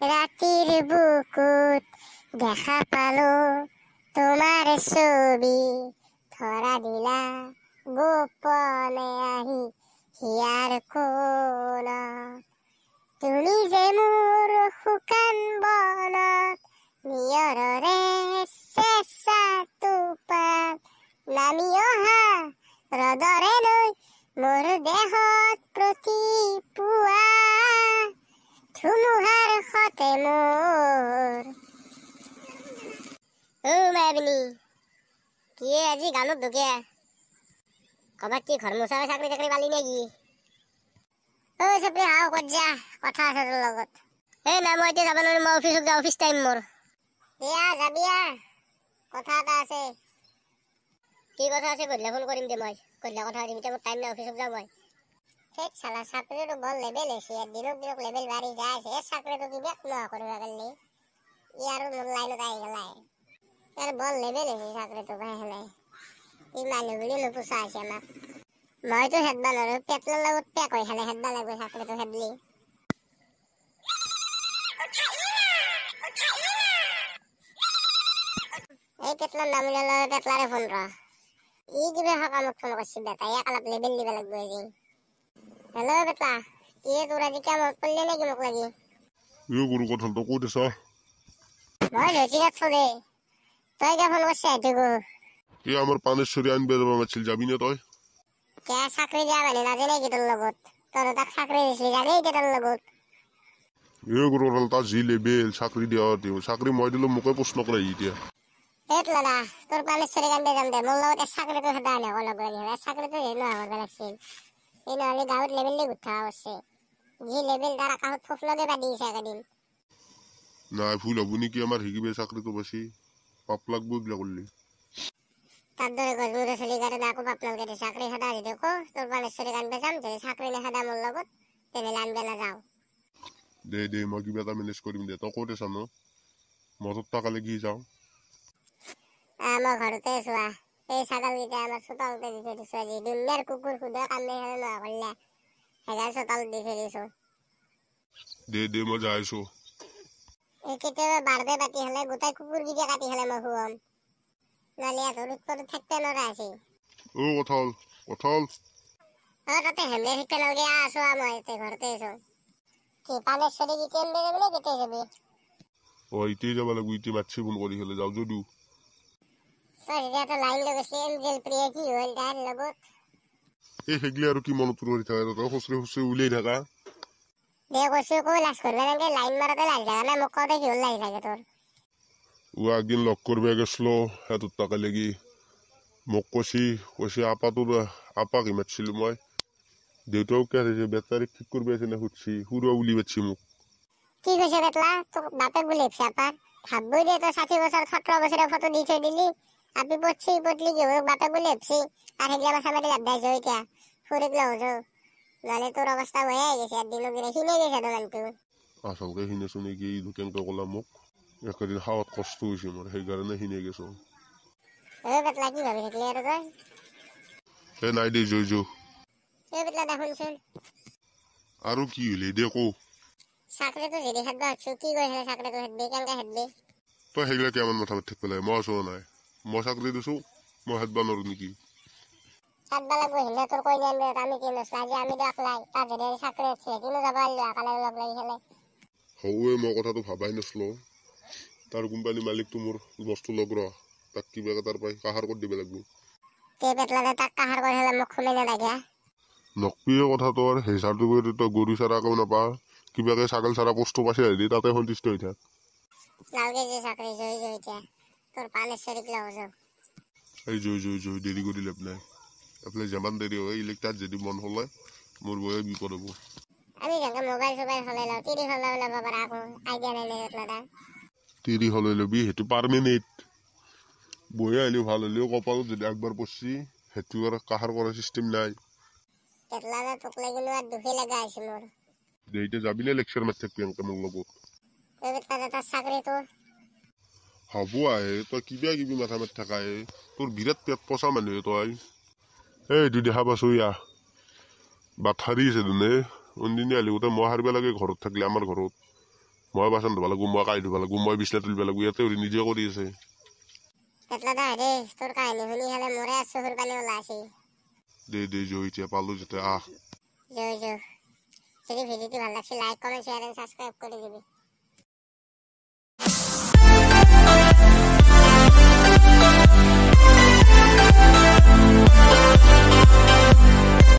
ৰাতিৰ বুকুত দেখা পালো তোমাৰ ছবি ধৰা দিলা গোপনে আহি হিয়াৰ কোন তুমি যে মোৰ শুকান বনত নিয়ৰৰে চেঁচা টোপাত নামি অহা ৰদৰে লৈ মোৰ দেহত প্ৰতি পুৱা ধুমুহাৰ সতে মোৰ মায়াবিনী কি আজি গানত ঢুকে কবাত কি ঘৰ মোচাৰ চাকৰি চাকৰি পালি নেকি চবৰি হাও ক'ত যা কথা আছে তোৰ লগত না মই এতিয়া যাব নোৱাৰিম মই অফিচত যাওঁ অফিচ টাইম মোৰ যাবি কথা এটা আছে কি কথা আছে গধূলি ফোন কৰিম দে মই গধূলি কথা পাতিম এতিয়া মোৰ টাইম নাই অফিচত যাওঁ মই সেই চালা চাকৰিটো বৰ লেভেল হৈছে দিনক দিনক লেভেল বাঢ়ি যায় আছে এই চাকৰিটো কিবা নোহোৱা কৰিব পাৰিলে ই আৰু মোৰ লাইনত আহি গেলাই ইয়াৰ বৰ লেভেল হৈছে চাকৰিটো ভাই হেলে ই মানুহ বুলি নোপোচা হৈছে আমাক মইতো হেদবা নোৱাৰো পেটলৰ লগত পেক হৈ খালে হেদবা লাগিব চাকৰিটো হেদলি এই পেটলৰ নাম উলালে পেটলাৰে ফোন ৰ ই কিবা সকামত ফোন কৰিছে বেটা ইয়াক অলপ লেবেল দিব লাগিব আজি হেল্ল' বেটা কি তোৰ আজি কামত পৰলি নেকি মোক লাগি গৰু কথাটো ক'ত আছ মই ধুতিকাত থো দে তই কিয় ফোন কৰিছে সেইটো এই আমাৰ পানেশ্বৰী আনবে যাব মাতিছিল যাবি নে তই কে চাকৰি দিয়া মানে নাজে নেকি তোৰ লগত তোৰ তাক চাকৰি দিছিলি জানে এতিয়া তোৰ লগত গৰু কথা তাৰ যি লেবেল চাকৰি দিয়া চাকৰি মই দিলো মোকে প্ৰশ্ন কৰে এতিয়া দাদা তোৰ পানেশ্বৰী কান্দে যাম দে মোৰ লগত চাকৰিটো সদা আনিব লাগিব চাকৰিটো হেৰি নোহোৱা কৰিব লাগিছিল এই নহ'লে গাঁৱত লেবেল দি গুঠা আছে যি লেবেল তাৰ আকাশত ফুফলকে বান্ধি দিছে একেদিন নাই ভুল হ'ব নেকি আমাৰ শিকিবে চাকৰিটো বেছি পাপ লাগব এইগিলা কৰিলে তার দরে গজমুরে চলি গাড়ি না খুব আপনার কাছে চাকরি সাদা দি দেখো তোর পানেশ্বরী কানবে যাম যদি চাকরি না সাদা মোর লগত তেনে আনবে না যাও দে মই কিবা এটা মেনেজ কৰিম দে তই ক'ত আছা ন মই তোৰ টাকা লাগি যাওঁ আমাৰ ঘৰতে চোৱা এই ছাগলকেইটা আমাৰ চোতালতে দি থৈ দিছো আজি দুনিয়াৰ কুকুৰ খুদে কান্দে হেলে নোহোৱা কৰিলে সেইগাল চোতালত দি থৈ দিছো দে মই যাই আছো এই কেতিয়াবা বার্থডে পাতি হলে গোটাই কুকুর গিটা কাটি হলে মই শুয়াম নালিয়া ধরুত করে থাকতে নরা আছে কঠাল তাতে হেমলে শিখতে নালগে আসো মই এতে ঘরতে এসো কি পানেশ্বরী কি কেমবে যাবি না কেটে যাবি ইতেই যাব লাগিব ইতে মাতছি ফোন কৰি হলে যাওঁ যদিও তই যেতিয়া তো লাইন লৈ গৈছি এঞ্জেল প্ৰিয়া কি হ'ল তাৰ লগত এই সেইগিলা আৰু কি মনত কৰি থাকে তই খুচৰি উলিয়াই থাকা দে কৈছো কৈ লাজ করবে না লাইন মারাতে লাজ লাগা না মোক কওঁতে কি হল লাগি থাকে তোর একদিন লগ কৰিব গেছিলো সিহঁতৰ টাকা লাগি মোক কৈছি আপাক মাতিছিলো মই দেউতাও কে বেটাৰী ঠিক কৰিব আছে নে সুধছি সুৰুৱা বুলি মাতিছি মোক কি কৈছে বেতলা তোক বাপেক বুলি ভাবছি আপাৰ ভাববই দে তই 60 বছৰ 17 বছৰৰ ফটো দি থৈ দিলি আপি পতলি কি হ'ল বাপেক বুলি ভাবছি আর হেগলা মাথা মারি লাভ নাই জয় এতিয়া ফুৰিক লওঁ যো নহলে তোৰ অৱস্থা হয়ে গৈছে দিনক দিনে হিনে গৈছে দোকানটো আচলতে হিনেছো নেকি কেনেকে ক'লা মোক একেদিন খাওয়াত কষ্ট হৈছে মোৰ সেইকাৰণে হিনে গেছো বেতলা কি ভাবি থাকলি আৰু তই নাই দে জয় বেতলা দেখোনচোন আৰু কি হলি দে কৌ চাকৰিটো যদি হেদবা হচ্ছু কি কৈছে চাকৰিটো হেদবি কেনেকে হেদবি তই সেইগিলা কিমান মাথা মাৰি থাকিব লাগে মই আছো নাই মই চাকৰি দিছো মই হেদবা নোৱাৰো নেকি হেদবা লাগব হিলে তোৰ কৈ নিয়াম আমি কি নচলা আজি আমি দেখলাই তাত যদি চাকৰি আছে কিনো যাব পাৰিলো একালে লগ লাগি খেলে হৌৱে মই কথাটো ভাবাই নাছিলো তাৰ কোম্পানী মালিকটো মোৰ বস্তু লগ ৰ তাক কিবা তাৰ পাই কাহাৰ কৰি দিব লাগিব তে বেতলা তাক কাহাৰ কৰি হলে মোক খুলি নালাগে নকপিয়ে কথা তোৰ সেই চাৰ্টিফিকেট তই গৰু চাৰা একো নাপা কিবাকে ছাগল চাৰা বস্তু পাইছে দি তাতে সন্তুষ্ট হৈ থাক নালগে যে চাকৰি জয় এতিয়া তোৰ পানেশ্বৰীক লওঁ যাওঁ এই জয় দেৰি কৰি লাভ নাই এফালে যিমান দেৰি হয় ইলেক্টাৰ যদি মন হলে মোৰ বয়ে বিপদ হ'ব আমি যেনেকে মোবাইল চোবাইল হলে লওঁ তিৰি হলে ল'ব পাৰা আকৌ আইডিয়া নাই বেতলা তিৰি হলে ল'বি সেইটো পাৰ্মিনেণ্ট বয়ে আহিলেও ভাল হলেও কপালত যদি একবাৰ পৰছি সেইটো আৰু কাহাৰ কৰা চিষ্টেম নাই বেতলা তোক লাগিনো আৰু দুখী লগা হৈছে মোৰ এতিয়া যাবি নে লেকচাৰ মাৰি থাকবি এনেকে মোৰ লগত বেতলা তাৰ চাকৰিটো হ'ব আহে তই কিবি মাথা মাৰি থাকা তোৰ বিৰাট পেট পচা মানুহে তই এইটো দেখা পাইছো বাট হাৰি আছে দুনে অনদিনে আহিলে গোটেই মই হাৰিব লাগে ঘৰত থাকিলে আমাৰ ঘৰত মই বাচন ধুব লাগব মই কাঁহী ধুব লাগব মই বিচনা তুলিব লাগব ইয়াতে উৰি নিজে কৰি আছে পেটলা দা হে তোৰ কাহিনী শুনি হেলে মোৰে চকুৰ পানী ওলাইছে দে জয় এতিয়া পালো যেতিয়া আহ জয় যদি ভিডিঅ'টো ভাল লাগছে like comment share and subscribe কৰি দিবি